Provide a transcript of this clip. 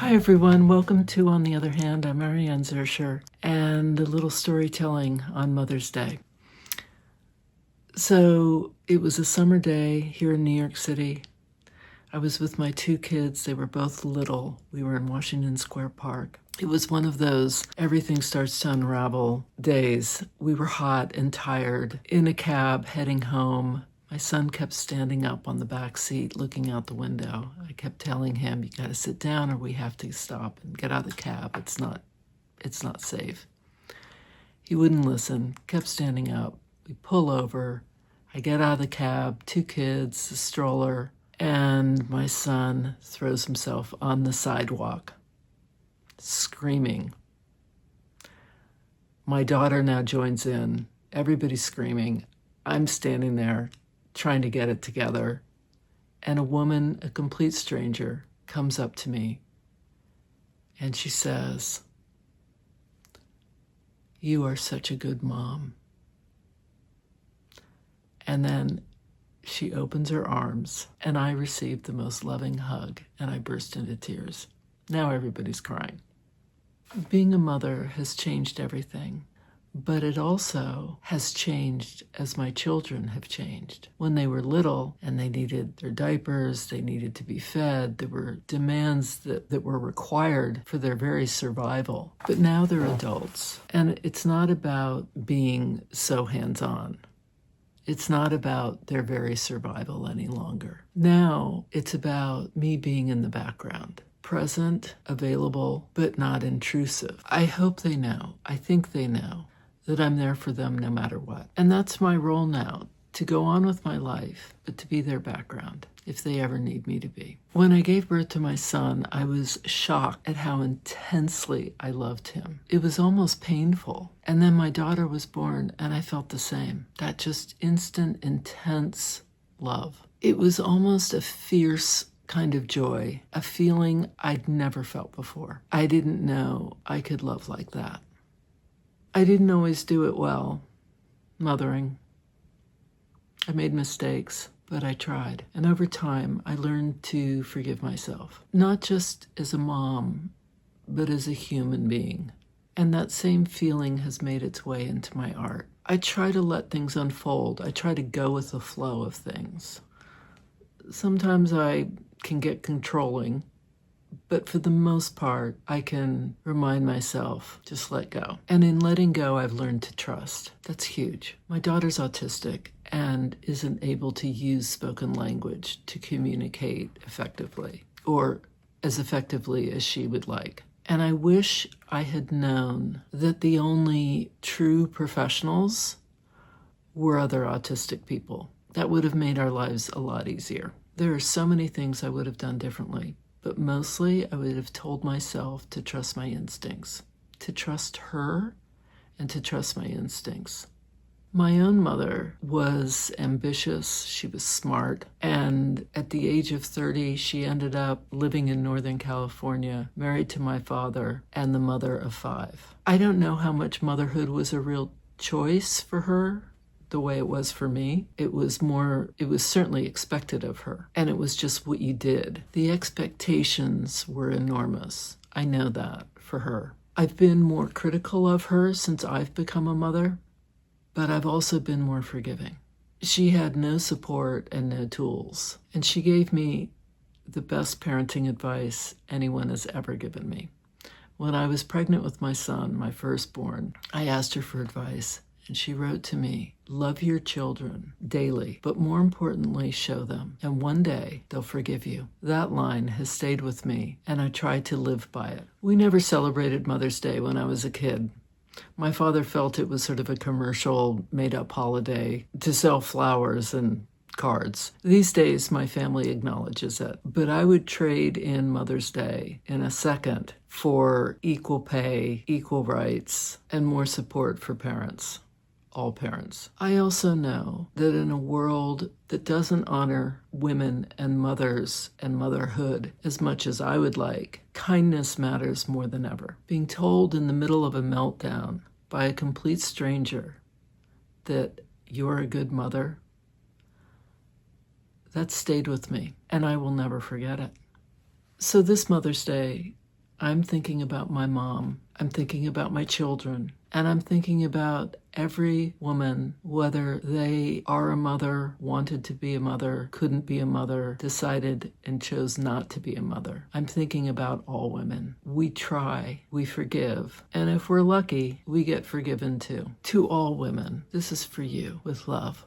Hi everyone, welcome to On the Other Hand. I'm Ariane Zurcher, and a little storytelling on Mother's Day. So it was a summer day here in New York City. I was with my two kids. They were both little. We were in Washington Square Park. It was one of those everything starts to unravel days. We were hot and tired, in a cab heading home. My son kept standing up on the back seat, looking out the window. I kept telling him, you got to sit down or we have to stop and get out of the cab. It's not safe. He wouldn't listen, kept standing up. We pull over. I get out of the cab, two kids, a stroller, and my son throws himself on the sidewalk, screaming. My daughter now joins in. Everybody's screaming. I'm standing there trying to get it together. And a woman, a complete stranger, comes up to me and she says, "You are such a good mom." And then she opens her arms and I received the most loving hug and I burst into tears. Now everybody's crying. Being a mother has changed everything. But it also has changed as my children have changed. When they were little and they needed their diapers, they needed to be fed, there were demands that were required for their very survival. But now they're adults. And it's not about being so hands-on. It's not about their very survival any longer. Now it's about me being in the background. Present, available, but not intrusive. I hope they know. I think they know that I'm there for them no matter what. And that's my role now, to go on with my life, but to be their background if they ever need me to be. When I gave birth to my son, I was shocked at how intensely I loved him. It was almost painful. And then my daughter was born and I felt the same. That just instant, intense love. It was almost a fierce kind of joy, a feeling I'd never felt before. I didn't know I could love like that. I didn't always do it well, mothering. I made mistakes, but I tried. And over time, I learned to forgive myself, not just as a mom, but as a human being. And that same feeling has made its way into my art. I try to let things unfold. I try to go with the flow of things. Sometimes I can get controlling, but for the most part, I can remind myself, just let go. And in letting go, I've learned to trust. That's huge. My daughter's autistic and isn't able to use spoken language to communicate effectively, or as effectively as she would like. And I wish I had known that the only true professionals were other autistic people. That would have made our lives a lot easier. There are so many things I would have done differently. But mostly, I would have told myself to trust my instincts, to trust her, and to trust my instincts. My own mother was ambitious, she was smart, and at the age of 30, she ended up living in Northern California, married to my father, and the mother of 5. I don't know how much motherhood was a real choice for her, the way it was for me. It was certainly expected of her, and it was just what you did. The expectations were enormous. I know that for her. I've been more critical of her since I've become a mother, but I've also been more forgiving. She had no support and no tools, and she gave me the best parenting advice anyone has ever given me. When I was pregnant with my son, my firstborn, I asked her for advice. And she wrote to me, love your children daily, but more importantly, show them. And one day they'll forgive you. That line has stayed with me, and I try to live by it. We never celebrated Mother's Day when I was a kid. My father felt it was sort of a commercial, made-up holiday to sell flowers and cards. These days, my family acknowledges it, but I would trade in Mother's Day in a second for equal pay, equal rights, and more support for parents. All parents. I also know that in a world that doesn't honor women and mothers and motherhood as much as I would like, kindness matters more than ever. Being told in the middle of a meltdown by a complete stranger that you're a good mother, that stayed with me, and I will never forget it. So this Mother's Day, I'm thinking about my mom. I'm thinking about my children. And I'm thinking about every woman, whether they are a mother, wanted to be a mother, couldn't be a mother, decided and chose not to be a mother. I'm thinking about all women. We try, we forgive, and if we're lucky, we get forgiven too. To all women, this is for you with love.